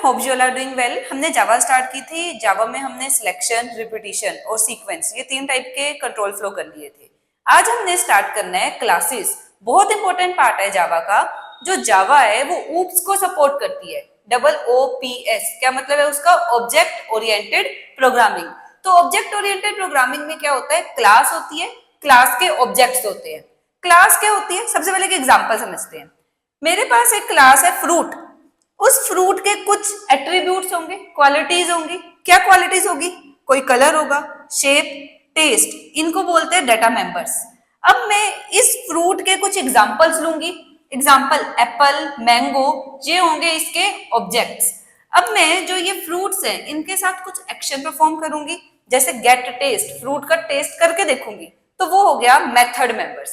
Hope you all are doing well. हमने Java start की थी। जावा में हमने सिलेक्शन, रिपीटिशन और सीक्वेंस ये 3 टाइप के कंट्रोल फ्लो कर लिए थे। आज हमने स्टार्ट करना है क्लासेस। बहुत इंपॉर्टेंट पार्ट है जावा का। जो जावा है वो ऊप्स को सपोर्ट करती है। OOPS क्या मतलब है उसका? Object oriented programming. तो ऑब्जेक्ट ओरिएंटेड प्रोग्रामिंग में क्या होता है? क्लास होती है, क्लास के ऑब्जेक्ट्स होते हैं। क्लास क्या होती है? सबसे पहले एक एग्जांपल समझते हैं। मेरे पास एक क्लास है फ्रूट। उस फ्रूट के कुछ एट्रीब्यूट्स होंगे, क्वालिटीज होंगी। क्या क्वालिटीज होगी? कोई कलर होगा, शेप, टेस्ट, इनको बोलते हैं डाटा मेंबर्स। अब मैं इस फ्रूट के कुछ एग्जांपल्स लूंगी। एग्जांपल एप्पल, मैंगो, ये होंगे इसके ऑब्जेक्ट्स। अब मैं जो ये फ्रूट्स हैं इनके साथ कुछ एक्शन परफॉर्म करूंगी, जैसे गेट टेस्ट, फ्रूट का टेस्ट करके देखूंगी, तो वो हो गया मेथड मेंबर्स।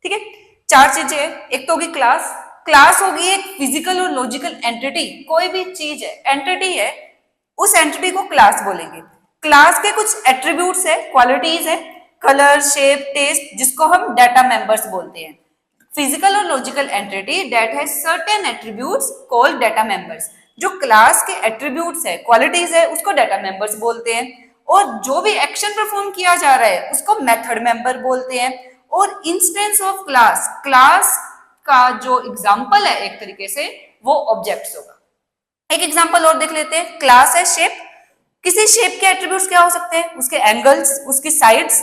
ठीक है, 4 चीजें हैं। एक तो होगी क्लास। क्लास होगी एक फिजिकल और लॉजिकल एंटिटी। कोई भी चीज है, एंटिटी है, उस एंटिटी को क्लास बोलेंगे। क्लास के कुछ एट्रीब्यूट्स है, क्वालिटीज है, कलर, शेप, टेस्ट, जिसको हम डाटा मेंबर्स बोलते हैं। फिजिकल और logical entity that has certain attributes called data members. जो क्लास के एट्रीब्यूट्स है, क्वालिटीज है, उसको डाटा मेंबर्स बोलते हैं। और जो भी एक्शन परफॉर्म किया जा रहा है उसको मेथड मेंबर बोलते हैं। और इंस्टेंस ऑफ क्लास, क्लास का जो एग्जांपल है एक तरीके से वो ऑब्जेक्ट्स होगा। एक एग्जांपल और देख लेते हैं। क्लास है शेप। किसी शेप के एट्रीब्यूट्स क्या हो सकते हैं? उसके एंगल्स, उसकी sides.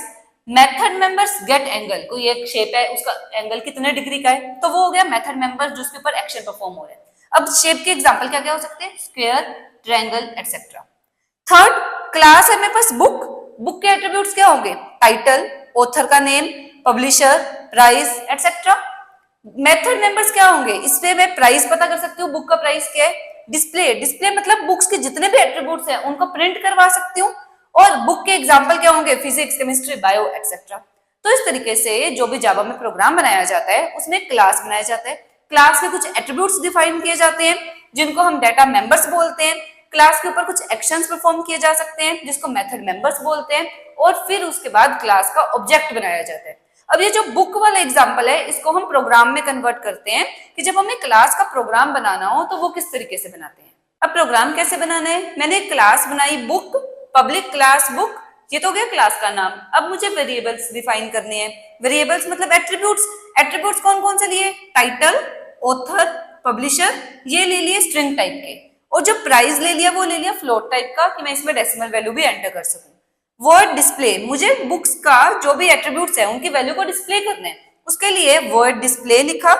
Method members get angle, कोई एक शेप है उसका एंगल कितने डिग्री का है, तो वो हो गया मेथड मेंबर जिसके ऊपर एक्शन परफॉर्म हो रहा है। अब शेप के एग्जांपल क्या क्या हो सकते हैं? Square, triangle, etcetera. Third class है मेरे पास बुक। बुक के एट्रीब्यूट्स क्या होंगे? टाइटल, ऑथर का name, publisher, price, etcetera. Method members क्या होंगे? इसमें मैं प्राइस पता कर सकती हूँ, बुक का प्राइस क्या है। डिस्प्ले, डिस्प्ले मतलब बुक्स के जितने भी एट्रीब्यूट्स हैं उनको प्रिंट करवा सकती हूँ। और बुक के एग्जांपल क्या होंगे? Physics, chemistry, bio, etcetera. तो इस तरीके से जो भी जावा में प्रोग्राम बनाया जाता है उसमें क्लास बनाया जाता है। क्लास के कुछ एट्रीब्यूट्स डिफाइन किए जाते हैं जिनको हम डाटा मेंबर्स बोलते हैं। क्लास के ऊपर कुछ एक्शंस परफॉर्म किए जा सकते हैं जिसको मेथड मेंबर्स बोलते हैं। और फिर उसके बाद क्लास का ऑब्जेक्ट बनाया जाता है। अब ये जो बुक वाला एग्जांपल है इसको हम प्रोग्राम में कन्वर्ट करते हैं कि जब हमें क्लास का प्रोग्राम बनाना हो तो वो किस तरीके से बनाते हैं। अब प्रोग्राम कैसे बनाना है? मैंने क्लास बनाई बुक, पब्लिक क्लास बुक, ये तो गया क्लास का नाम। अब मुझे वेरिएबल्स डिफाइन करने हैं। वेरिएबल्स मतलब एट्रीब्यूट्स। एट्रीब्यूट्स कौन कौन से लिए? टाइटल, ऑथर, पब्लिशर, ये ले लिए स्ट्रिंग टाइप के। और जो प्राइस ले लिया वो ले लिया फ्लोट टाइप का कि मैं इसमें डेसिमल वैल्यू भी एंटर कर सकूं। वर्ड डिस्प्ले, मुझे बुक्स का जो भी एट्रीब्यूट्स है उनकी वैल्यू को डिस्प्ले करना है, उसके लिए वर्ड डिस्प्ले लिखा।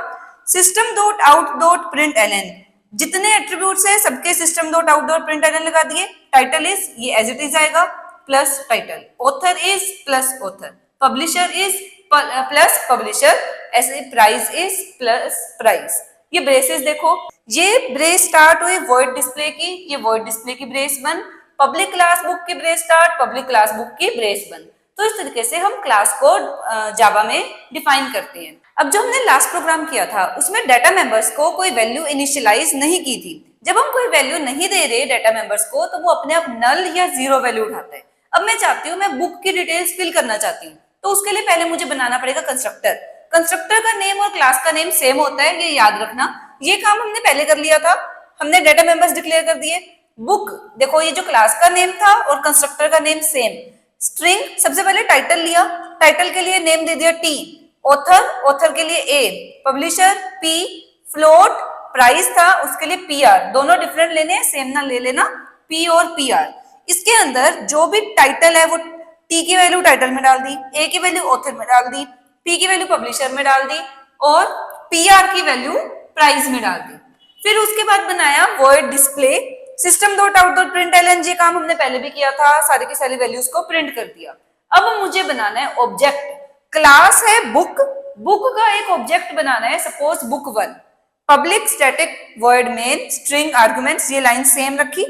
System dot out dot print LN, जितने एट्रीब्यूट्स है सबके system dot out dot print LN लगा दिए। टाइटल इज, ये एज इट इज आएगा, plus title. Author is plus author, publisher is plus publisher, ऐसे प्राइस इज प्लस प्राइस। ये braces देखो, ये ब्रेस स्टार्ट हुई वर्ड डिस्प्ले की, ये वर्ड डिस्प्ले की ब्रेस 1, पब्लिक क्लास बुक की brace start, public class book की ब्रेस 1। तो इस तरीके से हम क्लास को जावा में डिफाइन करते हैं। अब जो हमने लास्ट प्रोग्राम किया था उसमें डाटा मेंबर्स को कोई वैल्यू इनिशियलाइज नहीं की थी। जब हम कोई वैल्यू नहीं दे रहे डाटा मेंबर्स को तो वो अपने आप नल या जीरो वैल्यू उठाता है। अब मैं चाहती हूँ, मैं बुक की डिटेल्स फिल करना चाहती हूँ, तो उसके लिए पहले मुझे बनाना पड़ेगा कंस्ट्रक्टर। कंस्ट्रक्टर का नेम और क्लास का नेम सेम होता है, ये याद रखना। ये काम हमने पहले कर लिया था, हमने डाटा मेंबर्स डिक्लेयर कर दिए। बुक देखो, ये जो क्लास का नेम था और कंस्ट्रक्टर का नेम सेम। स्ट्रिंग, सबसे पहले टाइटल लिया, टाइटल के लिए नेम दे दिया टी, ऑथर, ऑथर के लिए ए, पब्लिशर पी, फ्लोट प्राइस था उसके लिए पीआर। दोनों डिफरेंट लेने हैं, सेम ना ले लेना, पी और पीआर। इसके अंदर जो भी टाइटल है वो टी की वैल्यू टाइटल में डाल दी, ए की वैल्यू ऑथर में डाल दी, पी की वैल्यू पब्लिशर में डाल दी और पीआर की वैल्यू प्राइस में डाल दी। फिर उसके बाद बनाया word display. System dot out dot print LN, ये काम हमने पहले भी किया था, सारी की सारी वैल्यूज को प्रिंट कर दिया। अब मुझे बनाना है ऑब्जेक्ट। क्लास है बुक, बुक का एक ऑब्जेक्ट बनाना है, suppose book 1। Public static word main string arguments, ये लाइन सेम रखी।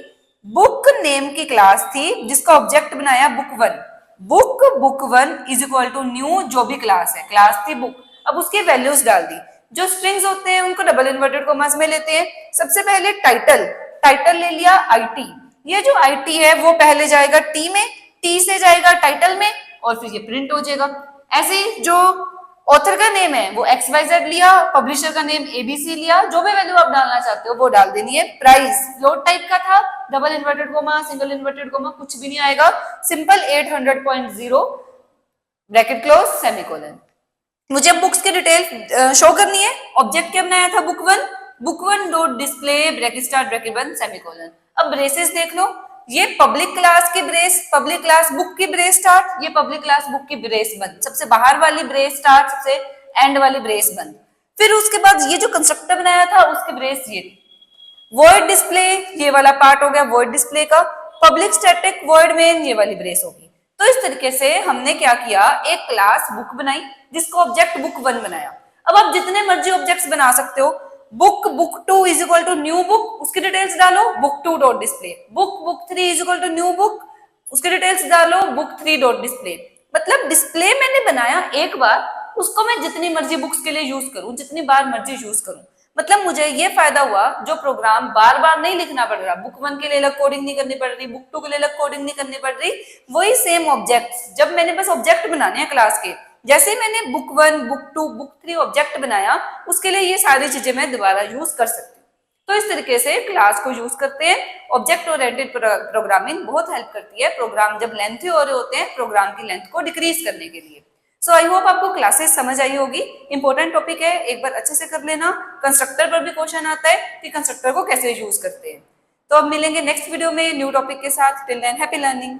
बुक नेम की क्लास थी जिसका ऑब्जेक्ट बनाया book 1। Book 1 is equal to new, जो भी क्लास है, क्लास थी बुक। अब उसकी वैल्यूज डाल दी। जो स्ट्रिंग्स होते हैं उनको डबल इन्वर्टेड कॉमास में लेते हैं। सबसे पहले टाइटल, टाइटल ले लिया आईटी, ये जो आईटी है वो पहले जाएगा टी में, टी से जाएगा टाइटल में और फिर ये प्रिंट हो जाएगा। ऐसे ही जो ऑथर का नेम है वो XYZ लिया, पब्लिशर का नेम ABC लिया, जो भी वैल्यू आप डालना चाहते हो वो डाल देनी है। प्राइस फ्लोट टाइप का था, double inverted coma, single inverted coma कुछ भी नहीं आएगा, सिंपल 800.0 ब्रैकेट क्लोज सेमीकोलन। मुझे बुक्स की डिटेल शो करनी है। ऑब्जेक्ट क्या बनाया था book one dot display bracket start bracket बंद सेमीकोलन। अब ब्रेसेस देख लो, ये पब्लिक क्लास की ब्रेस, पब्लिक क्लास बुक की ब्रेस स्टार्ट, ये पब्लिक क्लास बुक की ब्रेस बंद, सबसे बाहर वाली ब्रेस स्टार्ट, सबसे एंड वाली ब्रेस बंद। फिर उसके बाद ये जो कंस्ट्रक्टर बनाया था उसकी ब्रेस ये थी। वॉइड डिस्प्ले ये वाला पार्ट हो गया वॉइड डिस्प्ले का, पब्लिक स्टैटिक वॉइड मेन ये वाली ब्रेस होगी। तो इस तरीके से हमने क्या किया, एक क्लास बुक बनाई जिसको ऑब्जेक्ट बुक वन बनाया। अब आप जितने मर्जी ऑब्जेक्ट्स बना सकते हो, book two is equal to new book, उसकी डिटेल्स डालो book two dot display, book three is equal to new book, उसकी डिटेल्स डालो बुक थ्री डॉट डिस्प्ले। मतलब डिस्प्ले मैंने बनाया एक बार, उसको मैं जितनी मर्जी बुक्स के लिए यूज करूं, जितनी बार मर्जी यूज करूं। मतलब मुझे ये फायदा हुआ, जो प्रोग्राम बार बार नहीं लिखना पड़ रहा, बुक वन के लिए अलग कोडिंग नहीं करनी पड़ रही, बुक टू के लिए अलग कोडिंग नहीं करनी पड़ रही, वही सेम ऑब्जेक्ट जब मैंने बस ऑब्जेक्ट बनाने हैं क्लास के, जैसे ही मैंने book one book two book three object बनाया, उसके लिए ये सारी चीजें मैं दोबारा यूज कर सकती हूँ। तो इस तरीके से क्लास को यूज करते हैं। ऑब्जेक्ट ओरिएंटेड प्रोग्रामिंग बहुत हेल्प करती है प्रोग्राम जब लेंथी हो रहे होते हैं, प्रोग्राम की लेंथ को डिक्रीज करने के लिए। सो आई होप आपको क्लासेस समझ आई होगी। इंपॉर्टेंट टॉपिक है, एक बार अच्छे से कर लेना। कंस्ट्रक्टर पर भी क्वेश्चन आता है कि कंस्ट्रक्टर को कैसे यूज करते हैं। तो अब मिलेंगे नेक्स्ट वीडियो में न्यू टॉपिक के साथ। Till than happy learning.